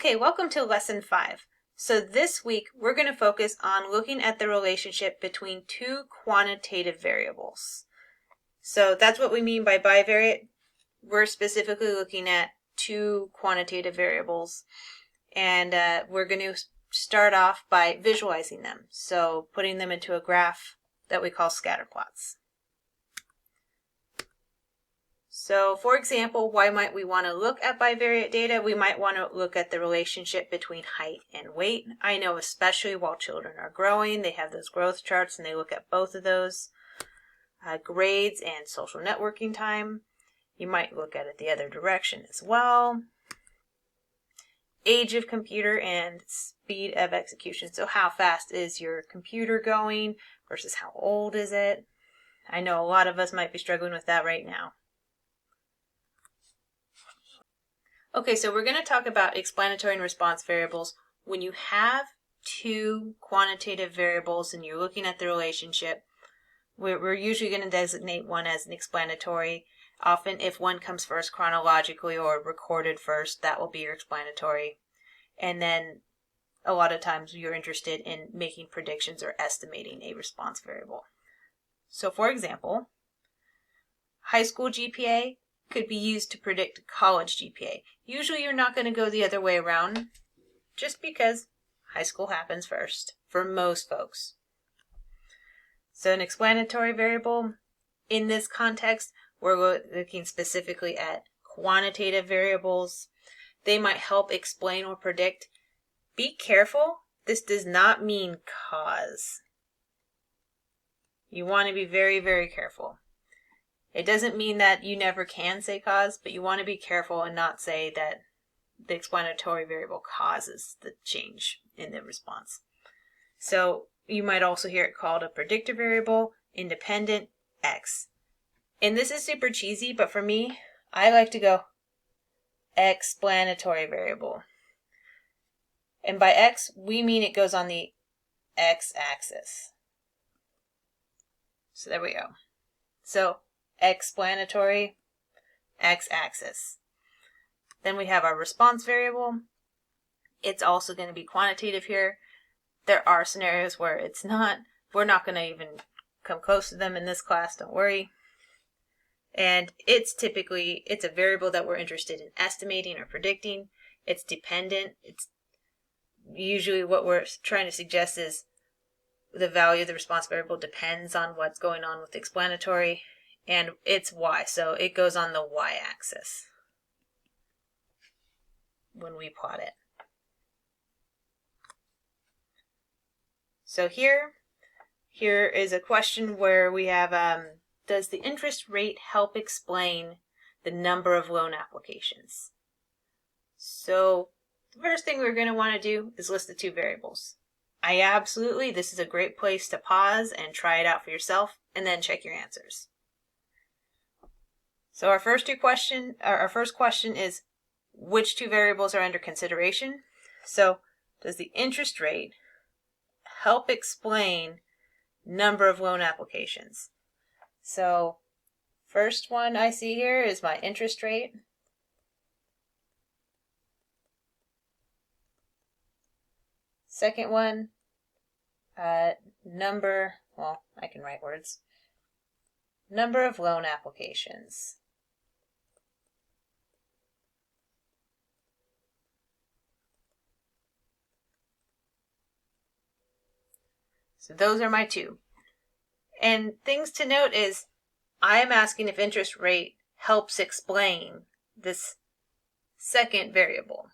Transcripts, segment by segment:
Okay, welcome to Lesson 5. So this week we're going to focus on looking at the relationship between two quantitative variables. So that's what we mean by bivariate. We're specifically looking at two quantitative variables, and we're going to start off by visualizing them. So putting them into a graph that we call scatter plots. So for example, why might we want to look at bivariate data? We might want to look at the relationship between height and weight. I know especially while children are growing, they have those growth charts and they look at both of those. Grades and social networking time. You might look at it the other direction as well. Age of computer and speed of execution. So how fast is your computer going versus how old is it? I know a lot of us might be struggling with that right now. Okay, so we're going to talk about explanatory and response variables. When you have two quantitative variables and you're looking at the relationship, we're usually going to designate one as an explanatory. Often if one comes first chronologically or recorded first, that will be your explanatory. And then a lot of times you're interested in making predictions or estimating a response variable. So for example, high school GPA could be used to predict college GPA. Usually you're not going to go the other way around just because high school happens first for most folks. So an explanatory variable, in this context, we're looking specifically at quantitative variables. They might help explain or predict. Be careful, this does not mean cause. You want to be very, very careful. It doesn't mean that you never can say cause, but you want to be careful and not say that the explanatory variable causes the change in the response. So you might also hear it called a predictor variable, independent, X. And this is super cheesy, but for me, I like to go explanatory variable. And by X, we mean it goes on the X-axis. So there we go. So explanatory, X-axis. Then we have our response variable. It's also going to be quantitative here. There are scenarios where it's not. We're not going to even come close to them in this class, don't worry. And it's a variable that we're interested in estimating or predicting. It's dependent. It's usually what we're trying to suggest is the value of the response variable depends on what's going on with the explanatory. And it's Y, so it goes on the Y-axis when we plot it. So here is a question where we have, does the interest rate help explain the number of loan applications? So the first thing we're going to want to do is list the two variables. This is a great place to pause and try it out for yourself and then check your answers. So our first question is, which two variables are under consideration? So does the interest rate help explain number of loan applications? So first one I see here is my interest rate. Second one, number of loan applications. So those are my two. And things to note is I am asking if interest rate helps explain this second variable.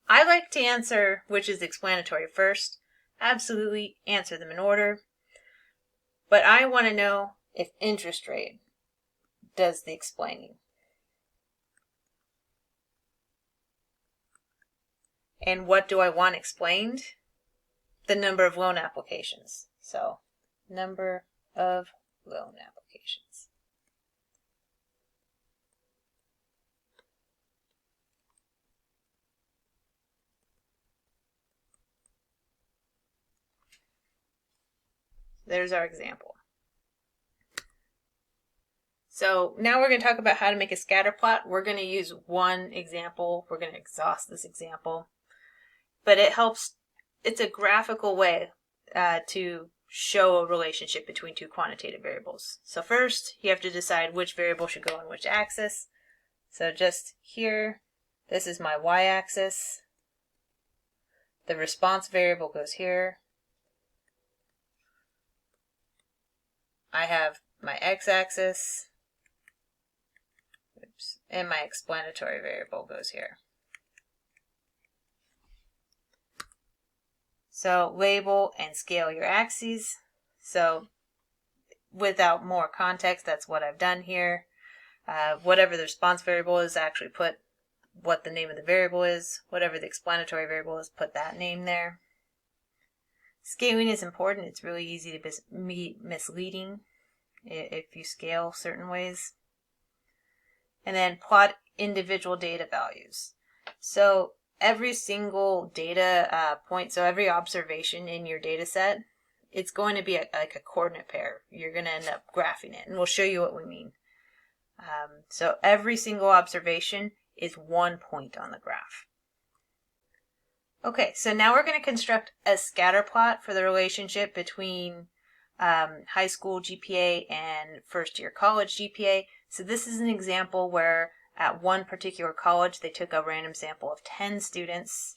I like to answer which is explanatory first. Absolutely answer them in order. But I want to know if interest rate does the explaining. And what do I want explained? The number of loan applications. So, number of loan applications. There's our example. So now we're going to talk about how to make a scatter plot. We're going to use one example. We're going to exhaust this example. But it helps, it's a graphical way to show a relationship between two quantitative variables. So first, you have to decide which variable should go on which axis. So just here, this is my y-axis. The response variable goes here. I have my x-axis. Oops, and my explanatory variable goes here. So label and scale your axes. So without more context, that's what I've done here. Whatever the response variable is, actually put what the name of the variable is. Whatever the explanatory variable is, put that name there. Scaling is important. It's really easy to be misleading if you scale certain ways. And then plot individual data values. So every single data point, so every observation in your data set, it's going to be like a coordinate pair. You're going to end up graphing it, and we'll show you what we mean. So every single observation is 1 point on the graph. Okay, so now we're going to construct a scatter plot for the relationship between high school GPA and first year college GPA. So this is an example where at one particular college they took a random sample of 10 students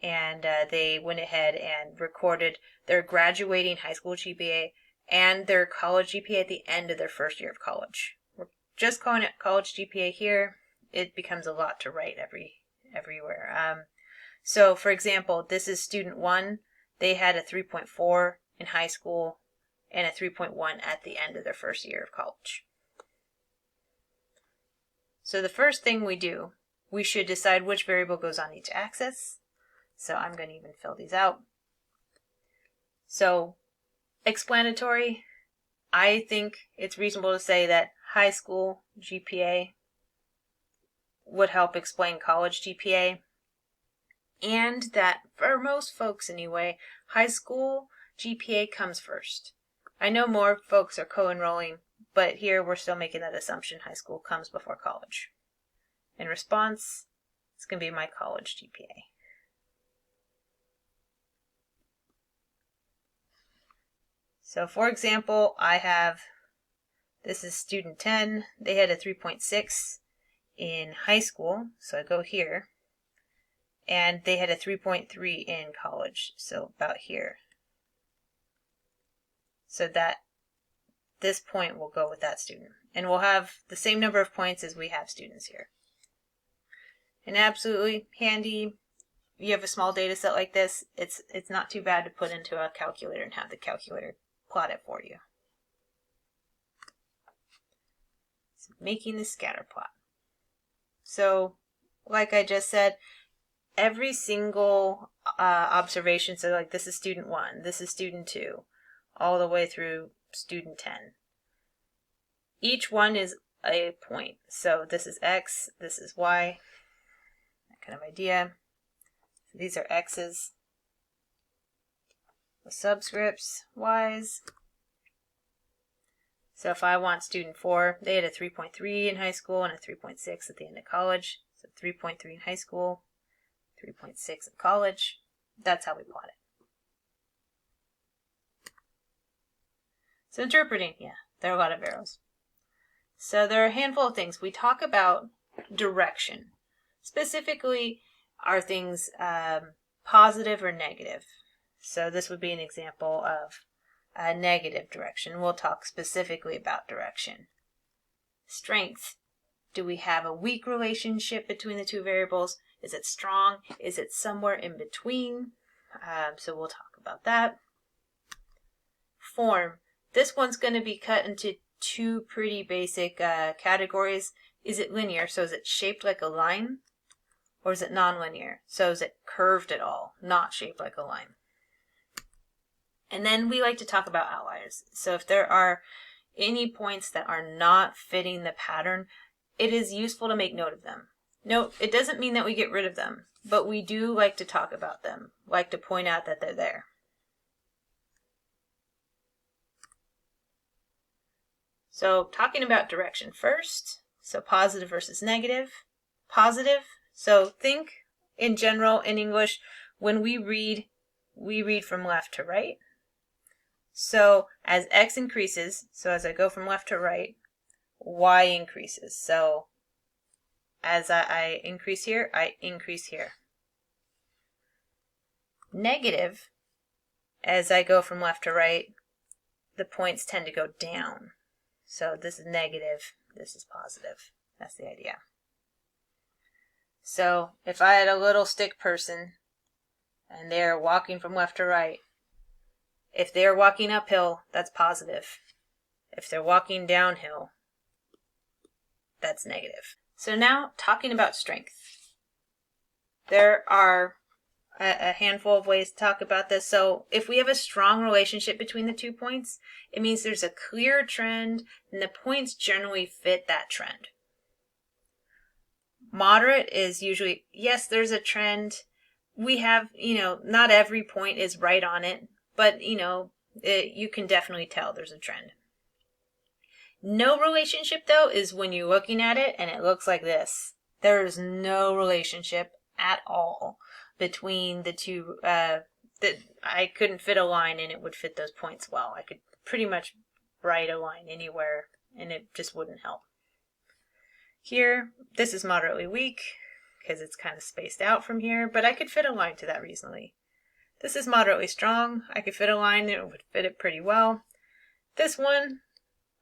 and they went ahead and recorded their graduating high school GPA and their college GPA at the end of their first year of college. We're just calling it college GPA here. It becomes a lot to write everywhere. So for example, this is student 1. They had a 3.4 in high school and a 3.1 at the end of their first year of college. So the first thing we do, we should decide which variable goes on each axis. So I'm going to even fill these out. So explanatory, I think it's reasonable to say that high school GPA would help explain college GPA. And that for most folks anyway, high school GPA comes first. I know more folks are co-enrolling, but here we're still making that assumption high school comes before college. In response, it's going to be my college GPA. So for example, I have, this is student 10. They had a 3.6 in high school, so I go here. And they had a 3.3 in college, so about here. So that this point will go with that student. And we'll have the same number of points as we have students here. And absolutely handy, if you have a small data set like this, it's not too bad to put into a calculator and have the calculator plot it for you. So making the scatter plot. So, like I just said, every single observation, so like this is student 1, this is student 2, all the way through student 10. Each one is a point. So this is X, this is Y, that kind of idea. So these are X's. The subscripts, Y's. So if I want student 4, they had a 3.3 in high school and a 3.6 at the end of college. So 3.3 in high school, 3.6 in college. That's how we plot it. So interpreting, yeah, there are a lot of arrows. So there are a handful of things. We talk about direction. Specifically, are things positive or negative? So this would be an example of a negative direction. We'll talk specifically about direction. Strength. Do we have a weak relationship between the two variables? Is it strong? Is it somewhere in between? So we'll talk about that. Form. This one's going to be cut into two pretty basic categories. Is it linear? So is it shaped like a line? Or is it nonlinear? So is it curved at all? Not shaped like a line. And then we like to talk about outliers. So if there are any points that are not fitting the pattern, it is useful to make note of them. Note, it doesn't mean that we get rid of them, but we do like to talk about them, like to point out that they're there. So talking about direction first, so positive versus negative. Positive, so think in general in English, when we read from left to right. So as x increases, so as I go from left to right, y increases. So as I increase here, I increase here. Negative, as I go from left to right, the points tend to go down. So this is negative, this is positive. That's the idea. So if I had a little stick person and they're walking from left to right, if they're walking uphill, that's positive. If they're walking downhill, that's negative. So now talking about strength. There are a handful of ways to talk about this. So if we have a strong relationship between the 2 points, it means there's a clear trend and the points generally fit that trend. Moderate is usually, yes, there's a trend. We have, not every point is right on it, but, you can definitely tell there's a trend. No relationship, though, is when you're looking at it and it looks like this. There is no relationship at all between the two. That I couldn't fit a line and it would fit those points well. I could pretty much write a line anywhere and it just wouldn't help. Here, this is moderately weak because it's kind of spaced out from here, but I could fit a line to that reasonably. This is moderately strong. I could fit a line and it would fit it pretty well. This one,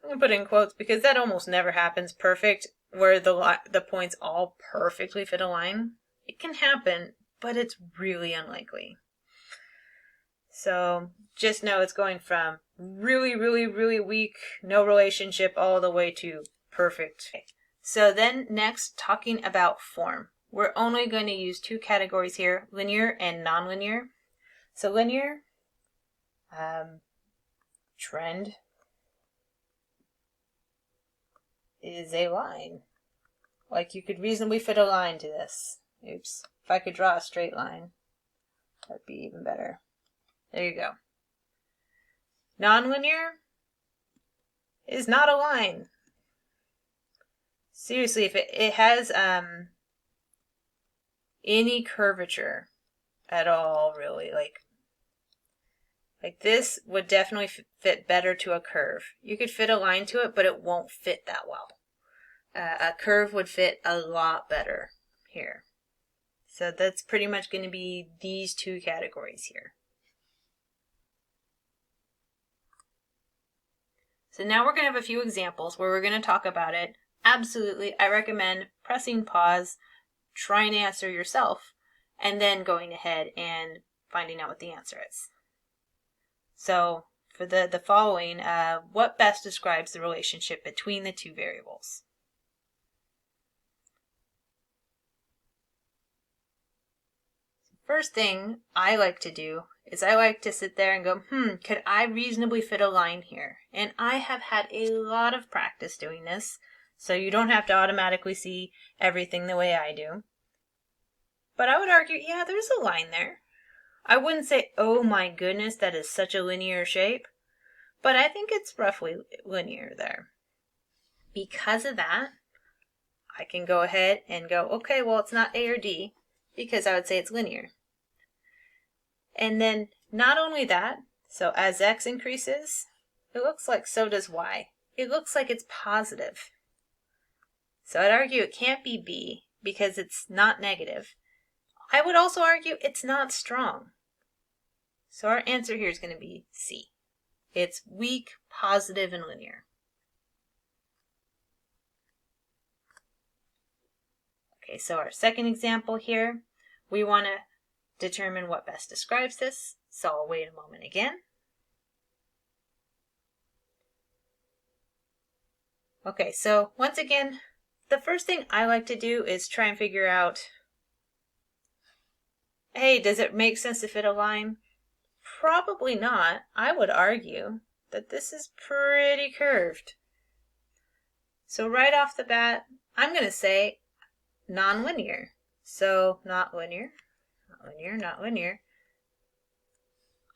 I'm going to put in quotes because that almost never happens perfect, where the points all perfectly fit a line. It can happen, but it's really unlikely. So just know it's going from really, really, really weak, no relationship, all the way to perfect. So then next, talking about form. We're only going to use 2 categories here, linear and nonlinear. So linear, trend is a line. Like you could reasonably fit a line to this. Oops. If I could draw a straight line, that'd be even better. There you go. Nonlinear is not a line. Seriously, if it has any curvature at all, really, like this would definitely fit better to a curve. You could fit a line to it, but it won't fit that well. A curve would fit a lot better here. So that's pretty much going to be these 2 categories here. So now we're going to have a few examples where we're going to talk about it. Absolutely, I recommend pressing pause, trying to answer yourself, and then going ahead and finding out what the answer is. So for the following, what best describes the relationship between the 2 variables? First thing I like to do is I like to sit there and go, could I reasonably fit a line here? And I have had a lot of practice doing this, so you don't have to automatically see everything the way I do. But I would argue, yeah, there's a line there. I wouldn't say, oh my goodness, that is such a linear shape, but I think it's roughly linear there. Because of that, I can go ahead and go, okay, well, it's not A or D, because I would say it's linear. And then not only that, so as x increases, it looks like so does y. It looks like it's positive. So I'd argue it can't be B because it's not negative. I would also argue it's not strong. So our answer here is going to be C. It's weak, positive, and linear. Okay, so our second example here, we want to determine what best describes this. So I'll wait a moment again. Okay, so once again, the first thing I like to do is try and figure out, hey, does it make sense to fit a line? Probably not. I would argue that this is pretty curved. So right off the bat, I'm going to say non-linear. So not linear, not linear, not linear.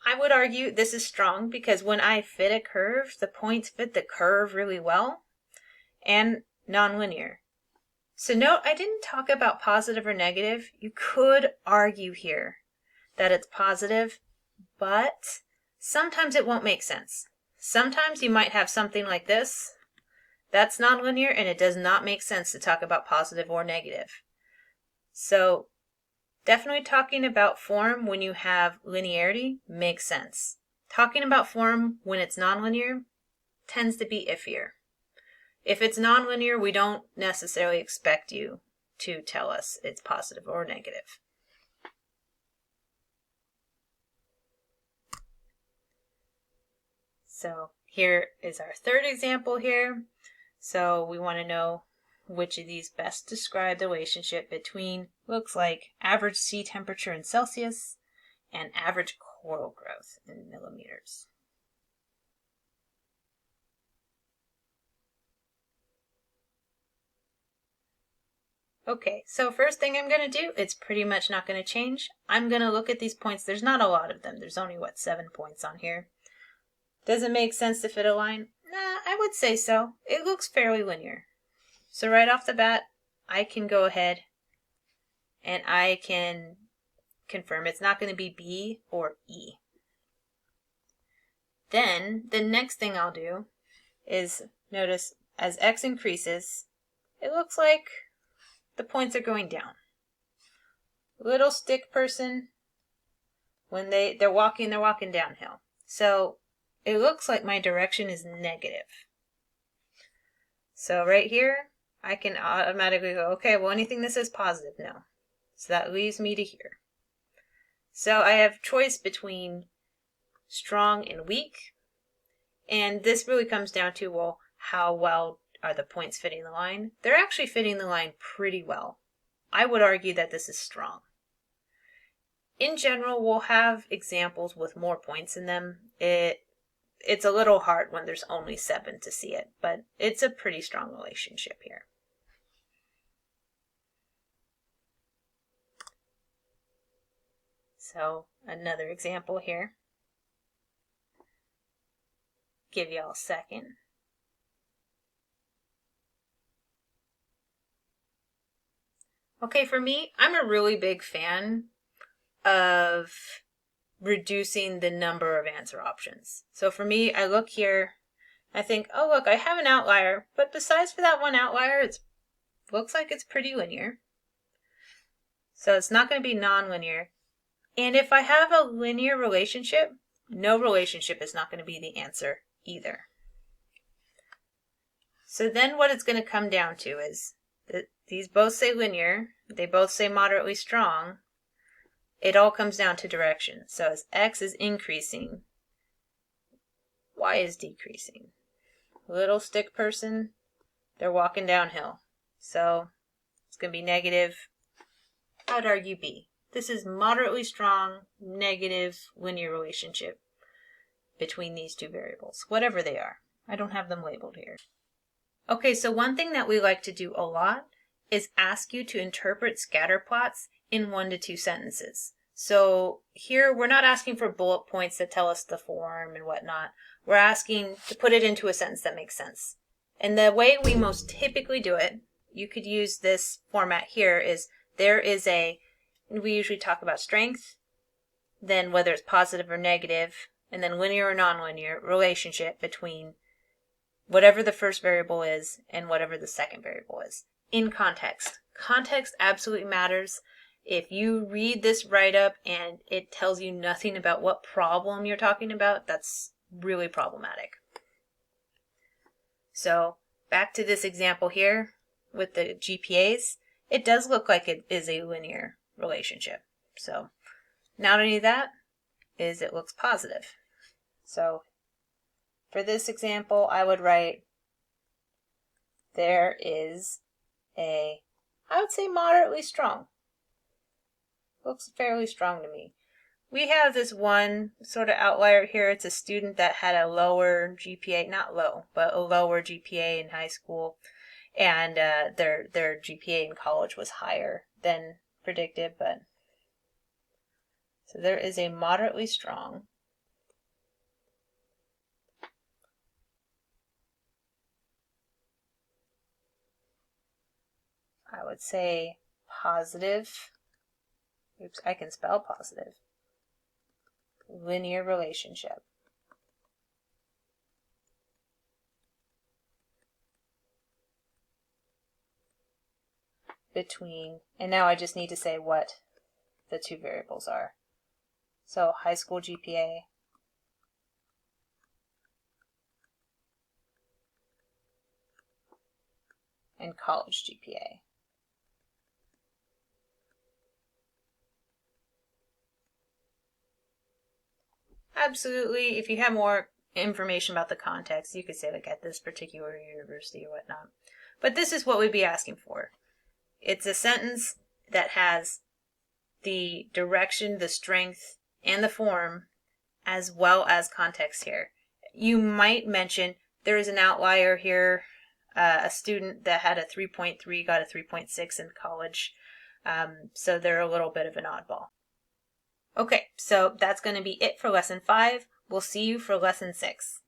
I would argue this is strong because when I fit a curve, the points fit the curve really well, and nonlinear. So note, I didn't talk about positive or negative. You could argue here that it's positive, but sometimes it won't make sense. Sometimes you might have something like this. That's nonlinear, and it does not make sense to talk about positive or negative. So definitely talking about form when you have linearity makes sense. Talking about form when it's nonlinear tends to be iffier. If it's nonlinear, we don't necessarily expect you to tell us it's positive or negative. So here is our third example here. So we want to know which of these best describe the relationship between, looks like, average sea temperature in Celsius and average coral growth in millimeters. Okay, so first thing I'm going to do, it's pretty much not going to change. I'm going to look at these points. There's not a lot of them. There's only, 7 points on here. Does it make sense to fit a line? Nah, I would say so. It looks fairly linear. So right off the bat, I can go ahead and I can confirm it's not going to be B or E. Then the next thing I'll do is notice as X increases, it looks like the points are going down. Little stick person, when they're walking downhill. So it looks like my direction is negative. So right here, I can automatically go, okay, well, anything that says positive, no. So that leaves me to here. So I have choice between strong and weak. And this really comes down to, well, how well are the points fitting the line? They're actually fitting the line pretty well. I would argue that this is strong. In general, we'll have examples with more points in them. It's a little hard when there's only 7 to see it, but it's a pretty strong relationship here. So another example here. Give y'all a second. Okay, for me, I'm a really big fan of reducing the number of answer options. So for me, I look here, I think, oh look, I have an outlier, but besides for that one outlier, it looks like it's pretty linear. So it's not going to be nonlinear. And if I have a linear relationship, no relationship is not going to be the answer either. So then what it's going to come down to is that these both say linear, they both say moderately strong. It all comes down to direction. So as X is increasing, Y is decreasing. Little stick person, they're walking downhill. So it's going to be negative. I would argue B. This is moderately strong, negative linear relationship between these two variables, whatever they are. I don't have them labeled here. Okay, so one thing that we like to do a lot is ask you to interpret scatter plots in 1 to 2 sentences. So here we're not asking for bullet points that tell us the form and whatnot. We're asking to put it into a sentence that makes sense. And the way we most typically do it, you could use this format here, is there is we usually talk about strength, then whether it's positive or negative, and then linear or nonlinear relationship between whatever the first variable is and whatever the second variable is. In context. Context absolutely matters. If you read this write-up and it tells you nothing about what problem you're talking about, that's really problematic. So back to this example here with the GPAs, it does look like it is a linear relationship. So not only that, is it looks positive. So for this example, I would write there is I would say moderately strong. Looks fairly strong to me. We have this one sort of outlier here. It's a student that had a lower GPA, not low, but a lower GPA in high school. And their GPA in college was higher than predicted. But so there is a moderately strong. would say positive, oops, I can spell positive, linear relationship between, and now I just need to say what the two variables are. So high school GPA and college GPA. Absolutely, if you have more information about the context, you could say like at this particular university or whatnot. But this is what we'd be asking for. It's a sentence that has the direction, the strength, and the form, as well as context here. You might mention there is an outlier here, a student that had a 3.3 got a 3.6 in college, so they're a little bit of an oddball. Okay, so that's going to be it for lesson 5. We'll see you for lesson 6.